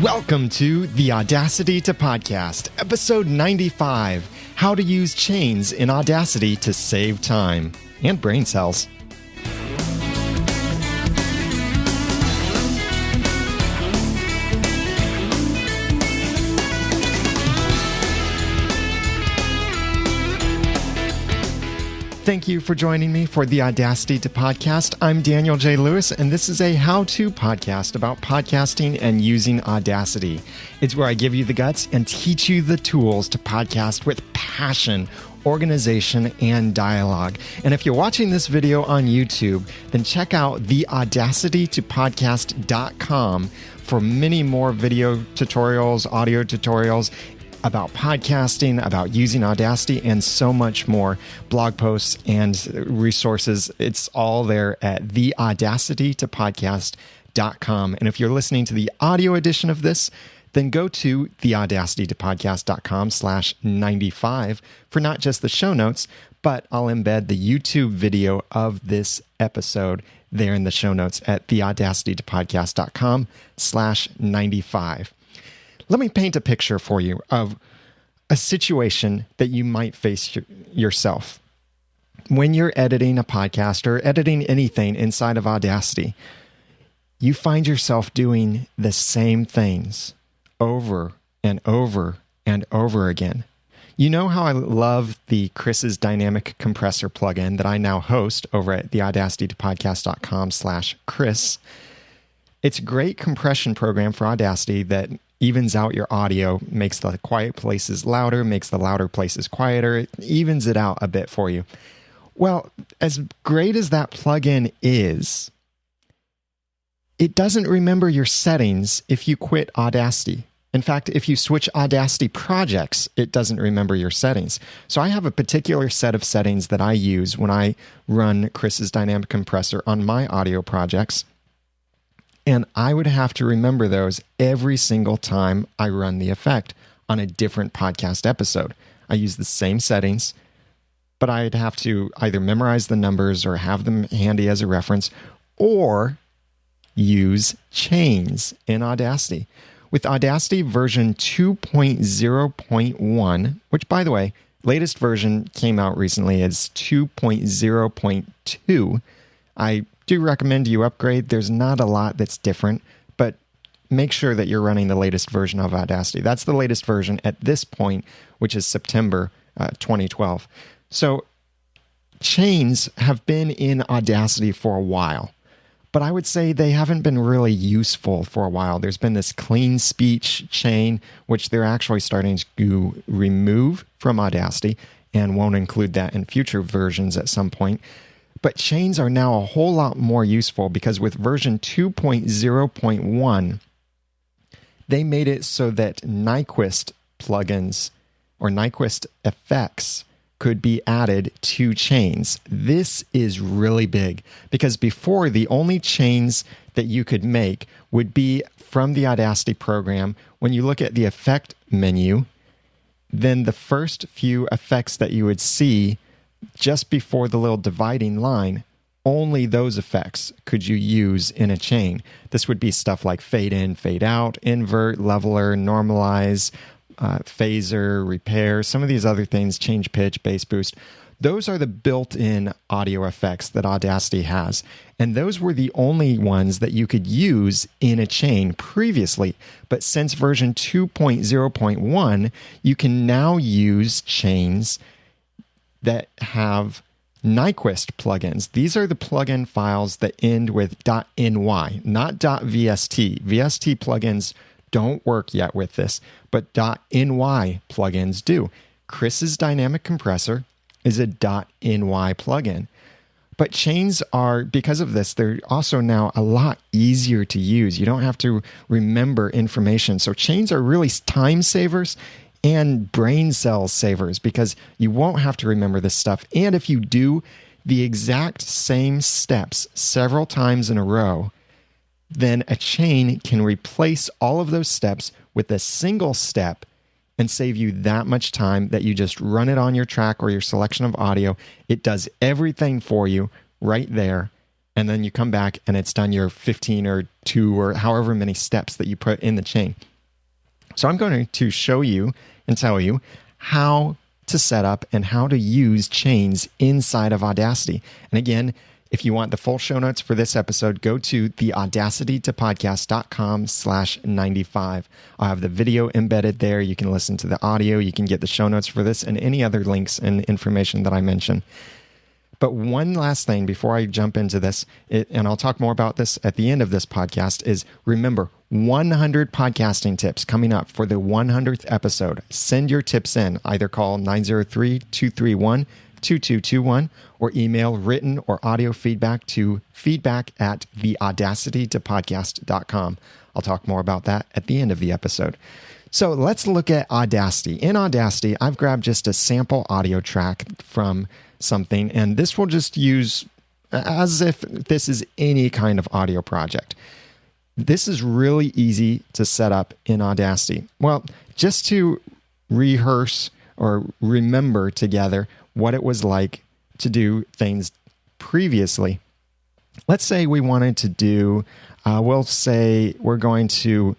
Welcome to the Audacity to Podcast, episode 95, How to Use Chains in Audacity to Save Time and Brain Cells. Thank you for joining me for the Audacity to Podcast. I'm Daniel J. Lewis, and this is a how-to podcast about podcasting and using Audacity. It's where I give you the guts and teach you the tools to podcast with passion, organization, and dialogue. And if you're watching this video on YouTube, then check out the audacitytopodcast.com for many more video tutorials, audio tutorials, about podcasting, about using Audacity, and so much more. Blog posts and resources. It's all there at theaudacitytopodcast.com. And if you're listening to the audio edition of this, then go to theaudacitytopodcast.com/95 for not just the show notes, but I'll embed the YouTube video of this episode there in the show notes at theaudacitytopodcast.com/95. Let me paint a picture for you of a situation that you might face yourself. When you're editing a podcast or editing anything inside of Audacity, you find yourself doing the same things over and over and over again. You know how I love the Chris's Dynamic Compressor plugin that I now host over at theaudacitytopodcast.com/Chris. It's a great compression program for Audacity that evens out your audio, makes the quiet places louder, makes the louder places quieter. It evens it out a bit for you. Well, as great as that plugin is, it doesn't remember your settings if you quit Audacity. In fact, if you switch Audacity projects, it doesn't remember your settings. So I have a particular set of settings that I use when I run Chris's Dynamic Compressor on my audio projects. And I would have to remember those every single time I run the effect on a different podcast episode. I use the same settings, but I'd have to either memorize the numbers or have them handy as a reference, or use chains in Audacity. With Audacity version 2.0.1, which, by the way, latest version came out recently as 2.0.2, I do recommend you upgrade. There's not a lot that's different, but make sure that you're running the latest version of Audacity. That's the latest version at this point, which is September 2012. So chains have been in Audacity for a while, but I would say they haven't been really useful for a while. There's been this clean speech chain, which they're actually starting to remove from Audacity and won't include that in future versions at some point. But chains are now a whole lot more useful because with version 2.0.1, they made it so that Nyquist plugins or Nyquist effects could be added to chains. This is really big because before, the only chains that you could make would be from the Audacity program. When you look at the effect menu, then the first few effects that you would see just before the little dividing line, only those effects could you use in a chain. This would be stuff like fade in, fade out, invert, leveler, normalize, phaser, repair, some of these other things, change pitch, bass boost. Those are the built-in audio effects that Audacity has. And those were the only ones that you could use in a chain previously. But since version 2.0.1, you can now use chains that have Nyquist plugins. These are the plugin files that end with .ny, not .vst. VST plugins don't work yet with this, but .ny plugins do. Chris's Dynamic Compressor is a .ny plugin. But chains are, because of this, they're also now a lot easier to use. You don't have to remember information. So chains are really time savers and brain cell savers because you won't have to remember this stuff. And if you do the exact same steps several times in a row, then a chain can replace all of those steps with a single step and save you that much time that you just run it on your track or your selection of audio. It does everything for you right there, and then you come back and it's done your 15 or 2 or however many steps that you put in the chain. So I'm going to show you and tell you how to set up and how to use chains inside of Audacity. And again, if you want the full show notes for this episode, go to the audacitytopodcast.com/95. I'll have the video embedded there. You can listen to the audio. You can get the show notes for this and any other links and information that I mention. But one last thing before I jump into this, and I'll talk more about this at the end of this podcast, is remember 100 podcasting tips coming up for the 100th episode. Send your tips in. Either call 903-231-2221 or email written or audio feedback to feedback@theaudacitytopodcast.com. I'll talk more about that at the end of the episode. So let's look at Audacity. In Audacity, I've grabbed just a sample audio track from something, and this will just use as if this is any kind of audio project. This is really easy to set up in Audacity. Well, just to rehearse or remember together what it was like to do things previously. Let's say we wanted to do, we'll say we're going to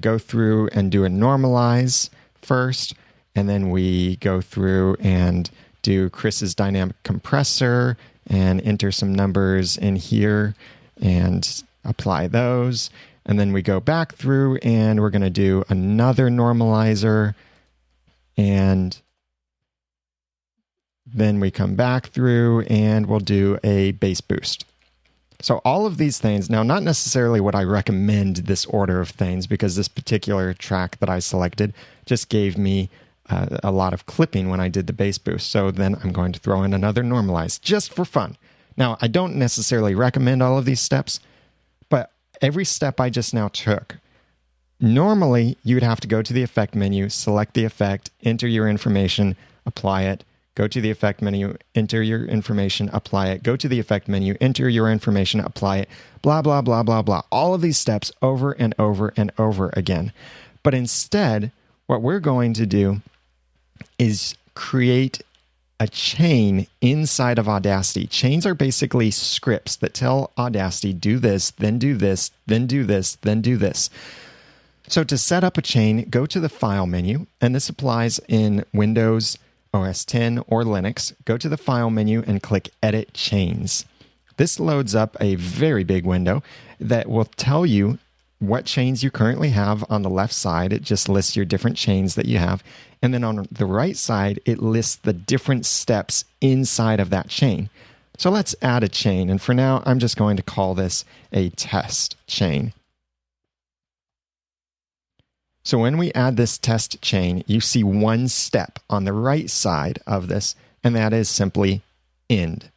go through and do a normalize first, and then we go through and do Chris's dynamic compressor and enter some numbers in here and apply those. And then we go back through and we're going to do another normalizer, and then we come back through and we'll do a bass boost. So all of these things, now not necessarily what I recommend this order of things, because this particular track that I selected just gave me a lot of clipping when I did the bass boost. So then I'm going to throw in another normalize just for fun. Now, I don't necessarily recommend all of these steps, but every step I just now took, normally you would have to go to the effect menu, select the effect, enter your information, apply it, go to the effect menu, enter your information, apply it, go to the effect menu, enter your information, apply it, blah, blah, blah, blah, blah. All of these steps over and over and over again. But instead, what we're going to do is create a chain inside of Audacity. Chains are basically scripts that tell Audacity, do this, then do this, then do this, then do this. So to set up a chain, go to the File menu, and this applies in Windows, OS X, or Linux. Go to the File menu and click Edit Chains. This loads up a very big window that will tell you what chains you currently have on the left side. It just lists your different chains that you have. And then on the right side, it lists the different steps inside of that chain. So let's add a chain. And for now, I'm just going to call this a test chain. So when we add this test chain, you see one step on the right side of this, and that is simply end.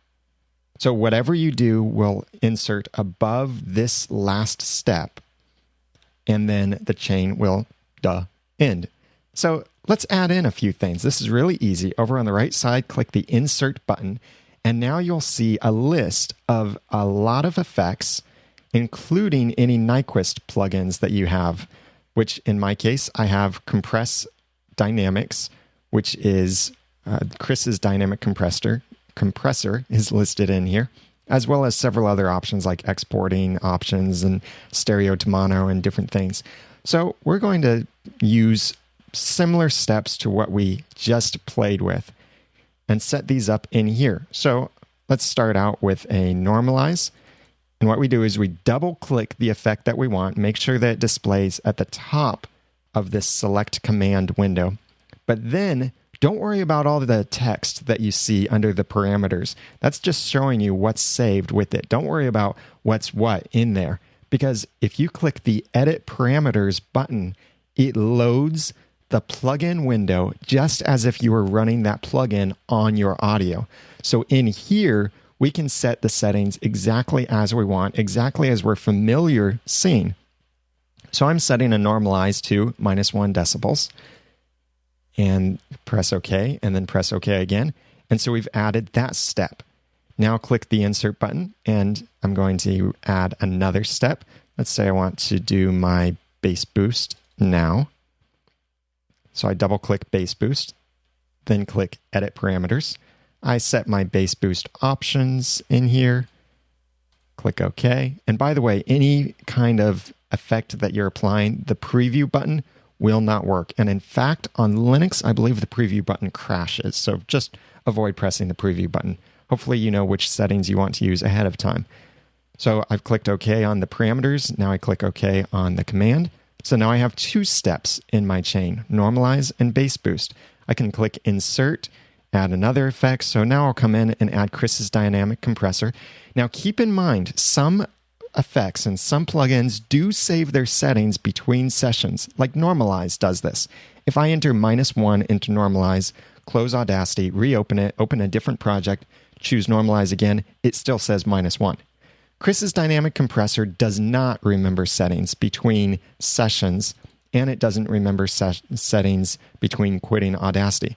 So whatever you do will insert above this last step, and then the chain will end. So let's add in a few things. This is really easy. Over on the right side, click the Insert button, and now you'll see a list of a lot of effects, including any Nyquist plugins that you have, which in my case, I have Compress Dynamics, which is Chris's dynamic compressor is listed in here, as well as several other options like exporting options and stereo to mono and different things. So we're going to use similar steps to what we just played with and set these up in here. So let's start out with a normalize. And what we do is we double click the effect that we want, make sure that it displays at the top of this select command window. But then don't worry about all the text that you see under the parameters. That's just showing you what's saved with it. Don't worry about what's what in there, because if you click the Edit Parameters button, it loads the plugin window just as if you were running that plugin on your audio. So in here, we can set the settings exactly as we want, exactly as we're familiar seeing. So I'm setting a normalize to -1 decibels and press OK, and then press OK again. And so we've added that step. Now click the Insert button, and I'm going to add another step. Let's say I want to do my bass boost now. So I double click bass boost, then click Edit Parameters. I set my bass boost options in here, Click OK. And by the way, any kind of effect that you're applying, the preview button will not work. And in fact, on Linux, I believe the preview button crashes. So just avoid pressing the preview button. Hopefully you know which settings you want to use ahead of time. So I've clicked OK on the parameters. Now I click OK on the command. So now I have two steps in my chain, normalize and bass boost. I can click insert, add another effect. So now I'll come in and add Chris's dynamic compressor. Now keep in mind, some effects and some plugins do save their settings between sessions, like Normalize does this. If I enter -1 into Normalize, close Audacity, reopen it, open a different project, choose Normalize again, it still says -1. Chris's dynamic compressor does not remember settings between sessions, and it doesn't remember settings between quitting Audacity.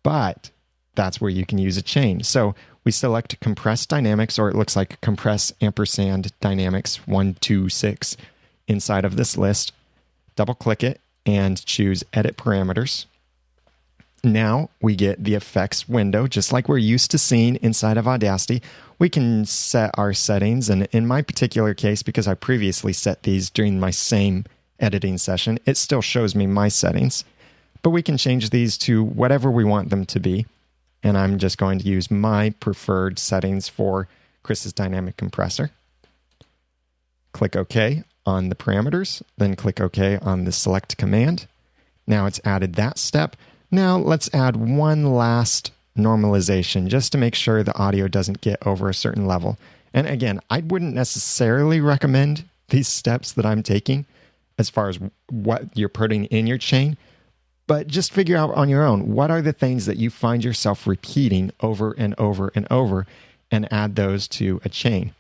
But that's where you can use a chain. So we select compress dynamics, or it looks like compress ampersand dynamics 126 inside of this list. Double click it and choose edit parameters. Now we get the effects window, just like we're used to seeing inside of Audacity. We can set our settings, and in my particular case, because I previously set these during my same editing session, it still shows me my settings. But we can change these to whatever we want them to be, and I'm just going to use my preferred settings for Chris's dynamic compressor. Click OK on the parameters, then click OK on the select command. Now it's added that step. Now let's add one last normalization just to make sure the audio doesn't get over a certain level. And again, I wouldn't necessarily recommend these steps that I'm taking as far as what you're putting in your chain, but just figure out on your own, what are the things that you find yourself repeating over and over and over, and add those to a chain.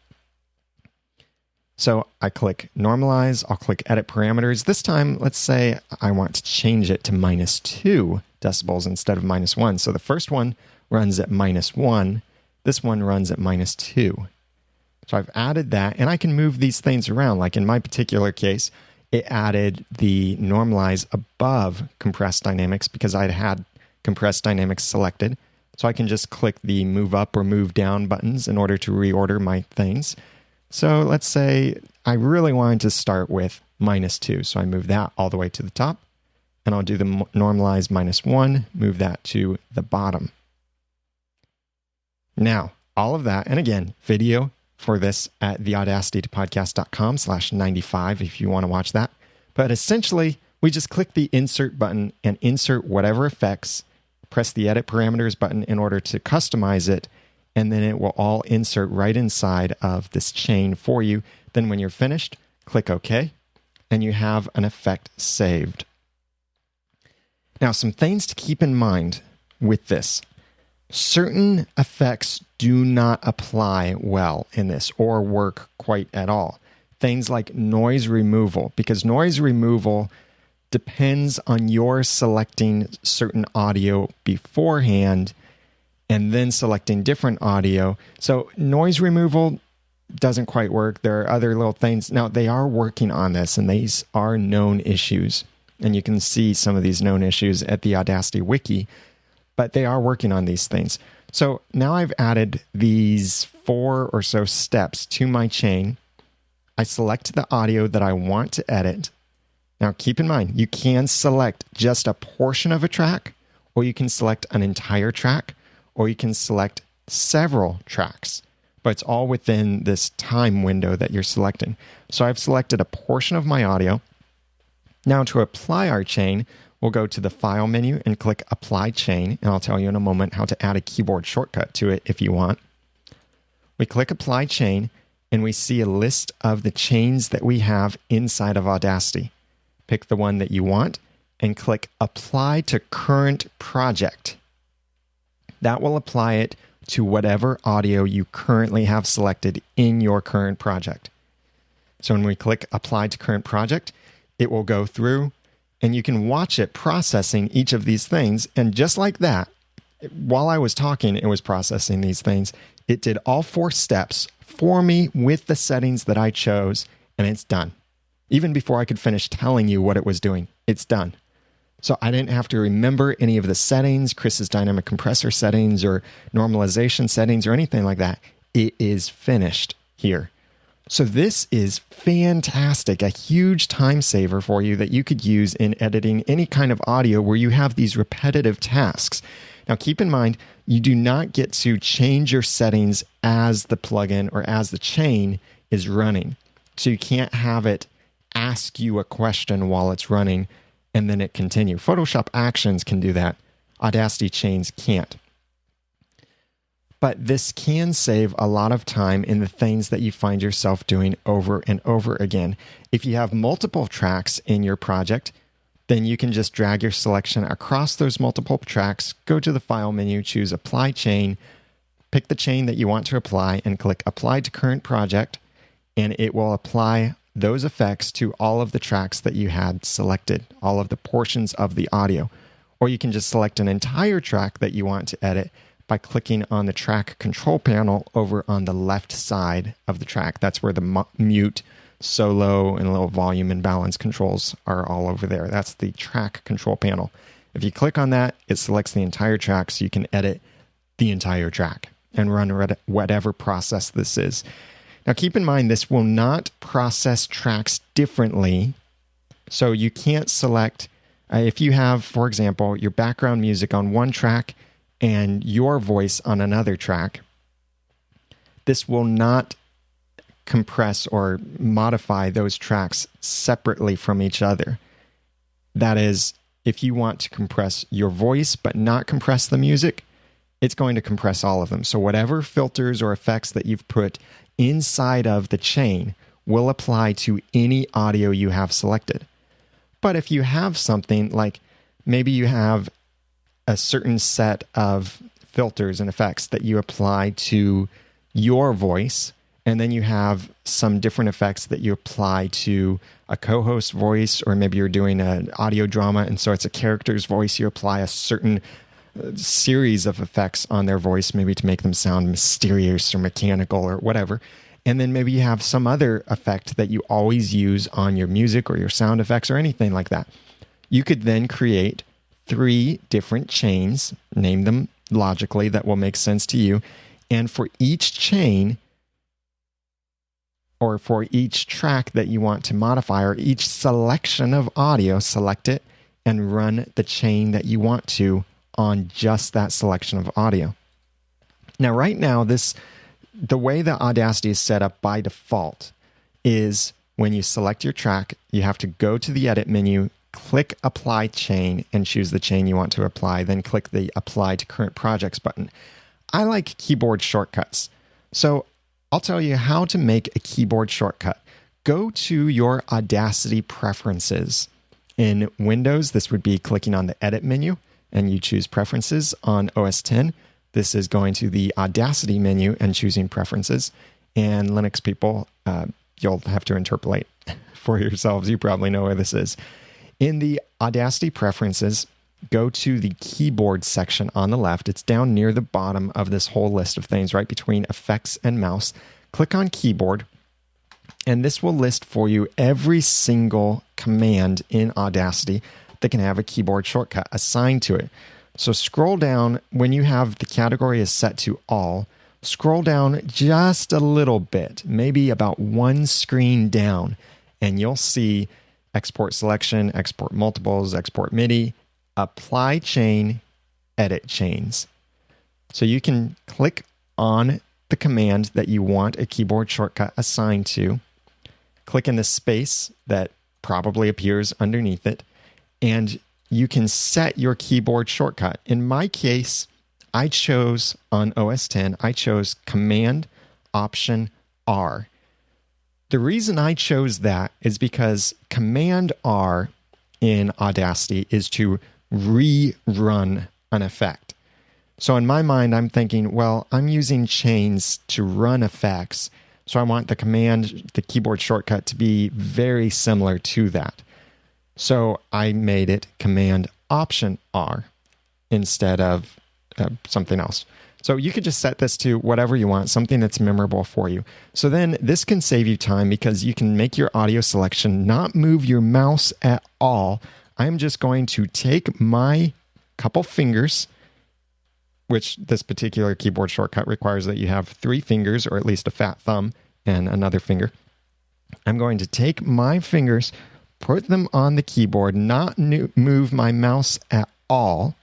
So I click Normalize, I'll click Edit Parameters. This time, let's say I want to change it to -2 decibels instead of -1. So the first one runs at -1, this one runs at -2. So I've added that, and I can move these things around. Like in my particular case, it added the Normalize above Compress Dynamics because I'd had Compress Dynamics selected. So I can just click the move up or move down buttons in order to reorder my things. So let's say I really wanted to start with -2. So I move that all the way to the top, and I'll do the Normalize -1, move that to the bottom. Now, all of that, and again, video for this at theaudacitytopodcast.com/95 if you want to watch that. But essentially, we just click the insert button and insert whatever effects, press the edit parameters button in order to customize it, and then it will all insert right inside of this chain for you. Then when you're finished, click OK, and you have an effect saved. Now, some things to keep in mind with this. Certain effects do not apply well in this or work quite at all. Things like noise removal, because noise removal depends on your selecting certain audio beforehand and then selecting different audio. So noise removal doesn't quite work. There are other little things. Now, they are working on this, and these are known issues. And you can see some of these known issues at the Audacity wiki, but they are working on these things. So now I've added these 4 or so steps to my chain. I select the audio that I want to edit. Now, keep in mind, you can select just a portion of a track, or you can select an entire track, or you can select several tracks, but it's all within this time window that you're selecting. So I've selected a portion of my audio. Now, to apply our chain, we'll go to the File menu and click Apply Chain, and I'll tell you in a moment how to add a keyboard shortcut to it if you want. We click Apply Chain, and we see a list of the chains that we have inside of Audacity. Pick the one that you want and click Apply to Current Project. That will apply it to whatever audio you currently have selected in your current project. So when we click Apply to Current Project, it will go through, and you can watch it processing each of these things. And just like that, while I was talking, it was processing these things. It did all 4 steps for me with the settings that I chose, and it's done. Even before I could finish telling you what it was doing, it's done. So I didn't have to remember any of the settings, Chris's dynamic compressor settings or normalization settings or anything like that. It is finished. here. So this is fantastic, a huge time saver for you that you could use in editing any kind of audio where you have these repetitive tasks. Now, keep in mind, you do not get to change your settings as the plugin or as the chain is running. So you can't have it ask you a question while it's running and then it continue. Photoshop Actions can do that. Audacity chains can't. But this can save a lot of time in the things that you find yourself doing over and over again. If you have multiple tracks in your project, then you can just drag your selection across those multiple tracks, go to the File menu, choose Apply Chain, pick the chain that you want to apply, and click Apply to Current Project, and it will apply those effects to all of the tracks that you had selected, all of the portions of the audio. Or you can just select an entire track that you want to edit by clicking on the track control panel over on the left side of the track. That's where the mute, solo, and little volume and balance controls are all over there. That's the track control panel. If you click on that, it selects the entire track so you can edit the entire track and run whatever process this is. Now keep in mind, this will not process tracks differently. So you can't select, if you have, for example, your background music on one track and your voice on another track, this will not compress or modify those tracks separately from each other. That is, if you want to compress your voice but not compress the music, it's going to compress all of them. So whatever filters or effects that you've put inside of the chain will apply to any audio you have selected. But if you have something like maybe you have a certain set of filters and effects that you apply to your voice, and then you have some different effects that you apply to a co-host voice, or maybe you're doing an audio drama, and so it's a character's voice, you apply a certain series of effects on their voice, maybe to make them sound mysterious or mechanical or whatever. And then maybe you have some other effect that you always use on your music or your sound effects or anything like that. You could then create 3 different chains, name them logically, that will make sense to you. And for each chain, or for each track that you want to modify, or each selection of audio, select it and run the chain that you want to on just that selection of audio. Now, right now, the way that Audacity is set up by default is when you select your track, you have to go to the Edit menu, click Apply Chain, and choose the chain you want to apply, then click the Apply to Current Projects button. I like keyboard shortcuts, so I'll tell you how to make a keyboard shortcut. Go to your Audacity preferences. In Windows, this would be clicking on the Edit menu, and you choose Preferences. On OS X, this is going to the Audacity menu and choosing Preferences. And Linux people, you'll have to interpolate for yourselves. You probably know where this is. In the Audacity preferences, go to the keyboard section on the left. It's down near the bottom of this whole list of things, right between effects and mouse. Click on keyboard, and this will list for you every single command in Audacity that can have a keyboard shortcut assigned to it. So scroll down when you have the category is set to all. Scroll down just a little bit, maybe about one screen down, and you'll see Export Selection, Export Multiples, Export MIDI, Apply Chain, Edit Chains. So you can click on the command that you want a keyboard shortcut assigned to, click in the space that probably appears underneath it, and you can set your keyboard shortcut. In my case, I chose on OS X, I chose Command Option R. The reason I chose that is because Command R in Audacity is to rerun an effect. So in my mind, I'm thinking, well, I'm using chains to run effects, so I want the keyboard shortcut to be very similar to that. So I made it Command Option R instead of something else. So you could just set this to whatever you want, something that's memorable for you. So then this can save you time because you can make your audio selection, not move your mouse at all. I'm just going to take my couple fingers, which this particular keyboard shortcut requires that you have 3 fingers or at least a fat thumb, and another finger. I'm going to take my fingers, put them on the keyboard, not move my mouse at all,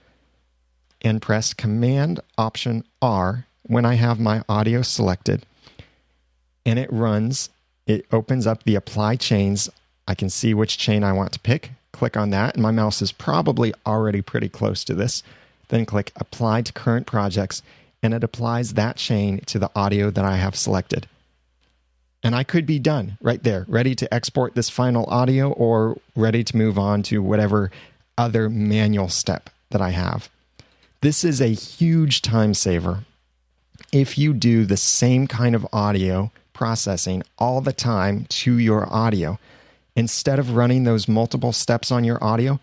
and press Command-Option-R when I have my audio selected. And it opens up the Apply Chains. I can see which chain I want to pick. Click on that, and my mouse is probably already pretty close to this. Then click Apply to Current Projects, and it applies that chain to the audio that I have selected. And I could be done right there, ready to export this final audio or ready to move on to whatever other manual step that I have. This is a huge time saver. If you do the same kind of audio processing all the time to your audio, instead of running those multiple steps on your audio,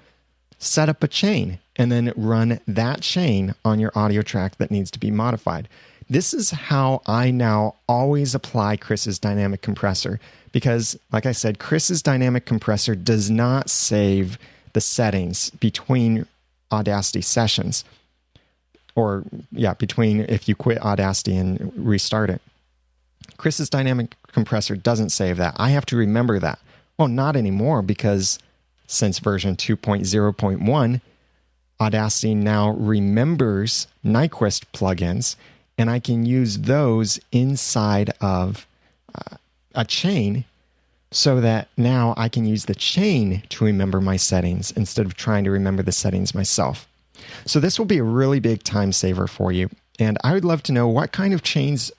set up a chain and then run that chain on your audio track that needs to be modified. This is how I now always apply Chris's dynamic compressor because, like I said, Chris's dynamic compressor does not save the settings between Audacity sessions between if you quit Audacity and restart it. Chris's dynamic compressor doesn't save that. I have to remember that. Well, not anymore because since version 2.0.1, Audacity now remembers Nyquist plugins, and I can use those inside of a chain so that now I can use the chain to remember my settings instead of trying to remember the settings myself. So this will be a really big time saver for you. And I would love to know, what kind of chains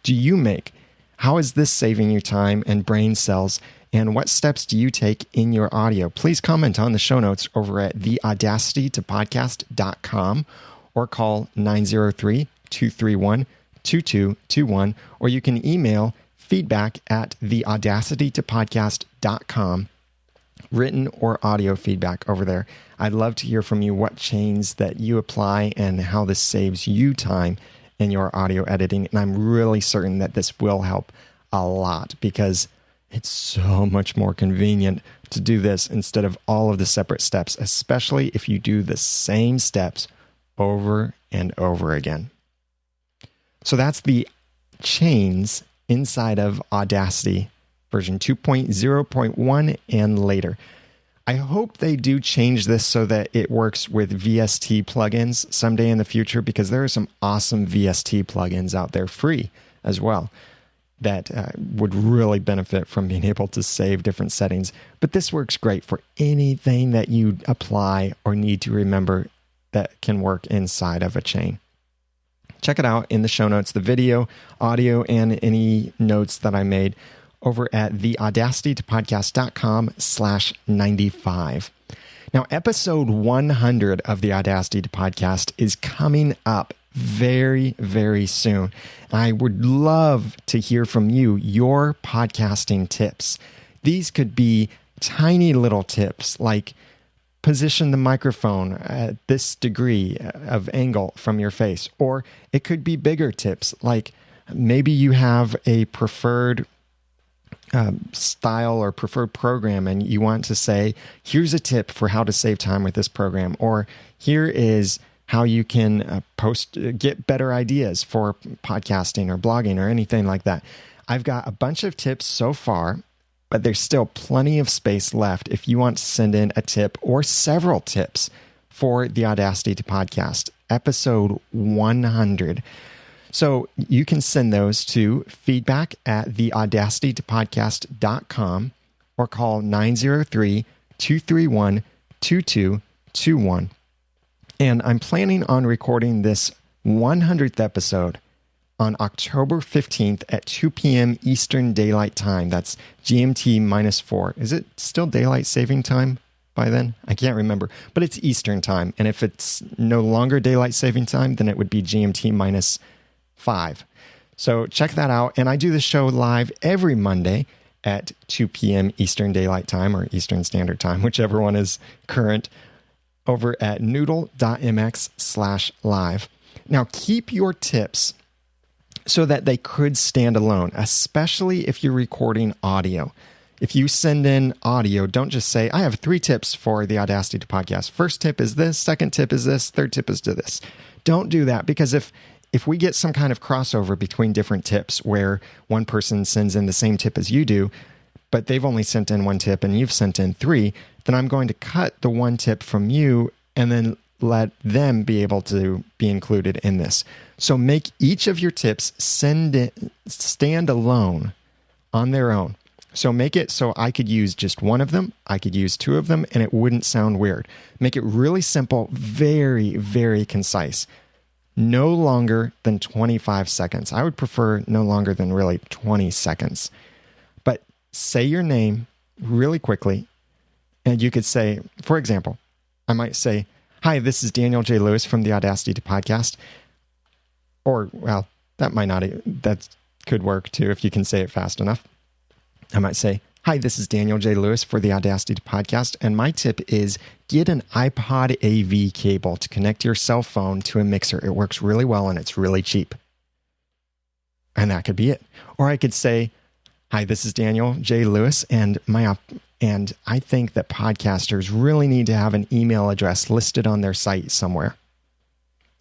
do you make? How is this saving you time and brain cells? And what steps do you take in your audio? Please comment on the show notes over at theaudacitytopodcast.com or call 903-231-2221, or you can email feedback@theaudacitytopodcast.com, written or audio feedback over there. I'd love to hear from you what chains that you apply and how this saves you time in your audio editing. And I'm really certain that this will help a lot because it's so much more convenient to do this instead of all of the separate steps, especially if you do the same steps over and over again. So that's the chains inside of Audacity version 2.0.1 and later. I hope they do change this so that it works with VST plugins someday in the future, because there are some awesome VST plugins out there, free as well, that would really benefit from being able to save different settings. But this works great for anything that you apply or need to remember that can work inside of a chain. Check it out in the show notes, the video, audio, and any notes that I made over at theaudacitytopodcast.com/95. Now, episode 100 of the Audacity to Podcast is coming up very, very soon. I would love to hear from you, your podcasting tips. These could be tiny little tips like position the microphone at this degree of angle from your face, or it could be bigger tips like maybe you have a preferred style or preferred program and you want to say, here's a tip for how to save time with this program, or here is how you can get better ideas for podcasting or blogging or anything like that. I've got a bunch of tips so far, but there's still plenty of space left if you want to send in a tip or several tips for the Audacity to Podcast, episode 100. So you can send those to feedback@theaudacitytopodcast.com or call 903-231-2221. And I'm planning on recording this 100th episode on October 15th at 2 p.m. Eastern Daylight Time. That's GMT -4. Is it still daylight saving time by then? I can't remember, but it's Eastern time. And if it's no longer daylight saving time, then it would be GMT -5. So check that out. And I do the show live every Monday at 2 p.m. Eastern Daylight Time or Eastern Standard Time, whichever one is current, over at noodle.mx/live. Now, keep your tips so that they could stand alone, especially if you're recording audio. If you send in audio, don't just say, I have 3 tips for the Audacity to Podcast. First tip is this, second tip is this, third tip is to this. Don't do that, because if if we get some kind of crossover between different tips where one person sends in the same tip as you do, but they've only sent in one tip and you've sent in 3, then I'm going to cut the one tip from you and then let them be able to be included in this. So make each of your tips stand alone on their own. So make it so I could use just one of them, I could use 2 of them, and it wouldn't sound weird. Make it really simple, very, very concise. No longer than 25 seconds. I would prefer no longer than really 20 seconds. But say your name really quickly, and you could say, for example, I might say, "Hi, this is Daniel J. Lewis from the Audacity to Podcast." Or, well, that could work too if you can say it fast enough. I might say, "Hi, this is Daniel J. Lewis for the Audacity to Podcast, and my tip is get an iPod AV cable to connect your cell phone to a mixer. It works really well and it's really cheap." And that could be it. Or I could say, "Hi, this is Daniel J. Lewis, and I think that podcasters really need to have an email address listed on their site somewhere."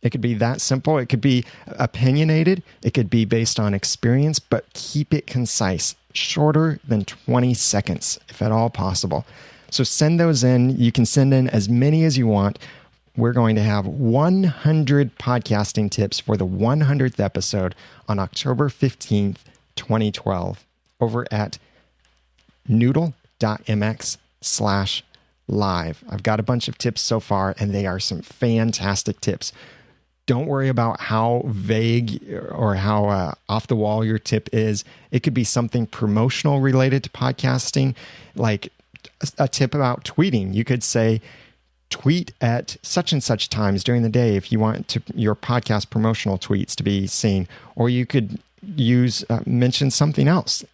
It could be that simple. It could be opinionated. It could be based on experience, but keep it concise, shorter than 20 seconds, if at all possible. So send those in. You can send in as many as you want. We're going to have 100 podcasting tips for the 100th episode on October 15th, 2012, over at noodle.mx/live. I've got a bunch of tips so far, and they are some fantastic tips. Don't worry about how vague or how off the wall your tip is. It could be something promotional related to podcasting, like a tip about tweeting. You could say, tweet at such and such times during the day if you want your podcast promotional tweets to be seen. Or you could mention something else,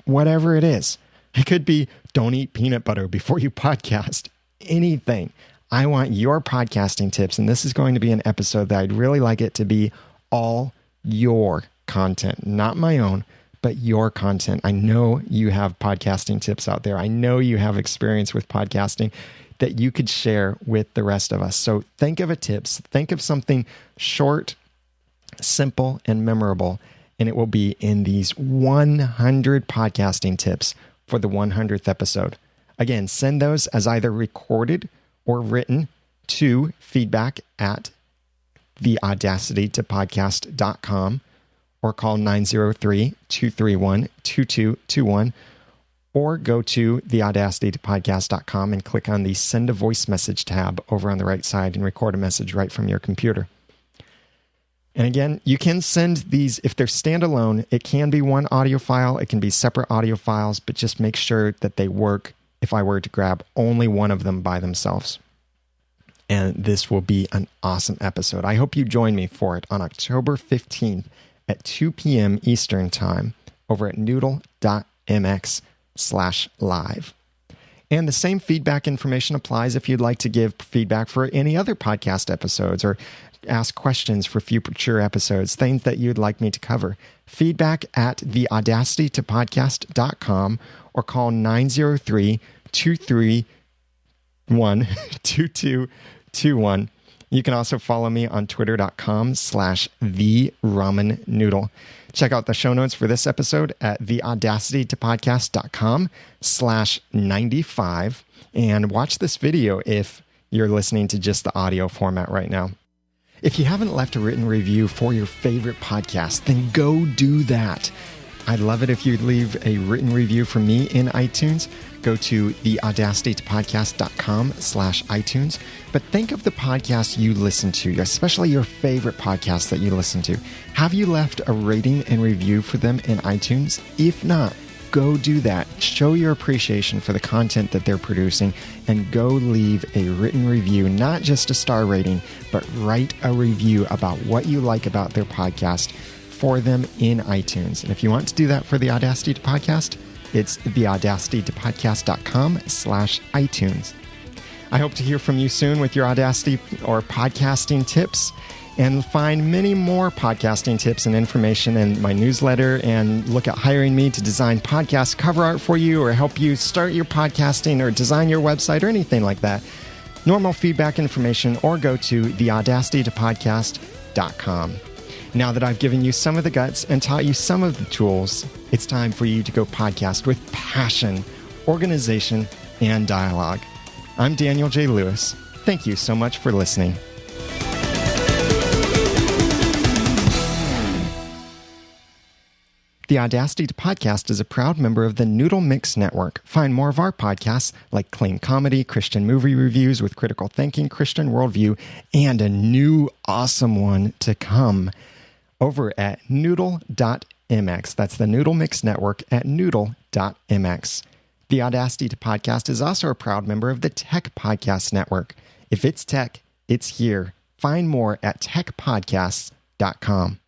whatever it is. It could be, don't eat peanut butter before you podcast. Anything. I want your podcasting tips, and this is going to be an episode that I'd really like it to be all your content, not my own, but your content. I know you have podcasting tips out there. I know you have experience with podcasting that you could share with the rest of us. So think of tips. Think of something short, simple, and memorable, and it will be in these 100 podcasting tips for the 100th episode. Again, send those as either recorded or written to feedback@theaudacitytopodcast.com or call 903-231-2221 or go to theaudacitytopodcast.com and click on the Send a Voice Message tab over on the right side and record a message right from your computer. And again, you can send these, if they're standalone, it can be one audio file, it can be separate audio files, but just make sure that they work if I were to grab only one of them by themselves. And this will be an awesome episode. I hope you join me for it on October 15th at 2 p.m. Eastern Time over at noodle.mx/live. And the same feedback information applies if you'd like to give feedback for any other podcast episodes or ask questions for future episodes, things that you'd like me to cover. Feedback@theaudacitytopodcast.com or call 903-231-2221. You can also follow me on twitter.com/theramennoodle. Check out the show notes for this episode at theaudacitytopodcast.com/95 and watch this video if you're listening to just the audio format right now. If you haven't left a written review for your favorite podcast, then go do that. I'd love it if you'd leave a written review for me in iTunes. Go to theaudacitytopodcast.com/iTunes. But think of the podcasts you listen to, especially your favorite podcasts that you listen to. Have you left a rating and review for them in iTunes? If not, go do that. Show your appreciation for the content that they're producing and go leave a written review, not just a star rating, but write a review about what you like about their podcast for them in iTunes. And if you want to do that for the Audacity to Podcast, it's theaudacitytopodcast.com/iTunes. I hope to hear from you soon with your Audacity or podcasting tips, and find many more podcasting tips and information in my newsletter, and look at hiring me to design podcast cover art for you or help you start your podcasting or design your website or anything like that. Normal feedback information, or go to theaudacitytopodcast.com. Now that I've given you some of the guts and taught you some of the tools, it's time for you to go podcast with passion, organization, and dialogue. I'm Daniel J. Lewis. Thank you so much for listening. The Audacity to Podcast is a proud member of the Noodle Mix Network. Find more of our podcasts like Claim Comedy, Christian Movie Reviews with Critical Thinking, Christian Worldview, and a new awesome one to come over at noodle.mx. That's the Noodle Mix Network at noodle.mx. The Audacity to Podcast is also a proud member of the Tech Podcast Network. If it's tech, it's here. Find more at techpodcasts.com.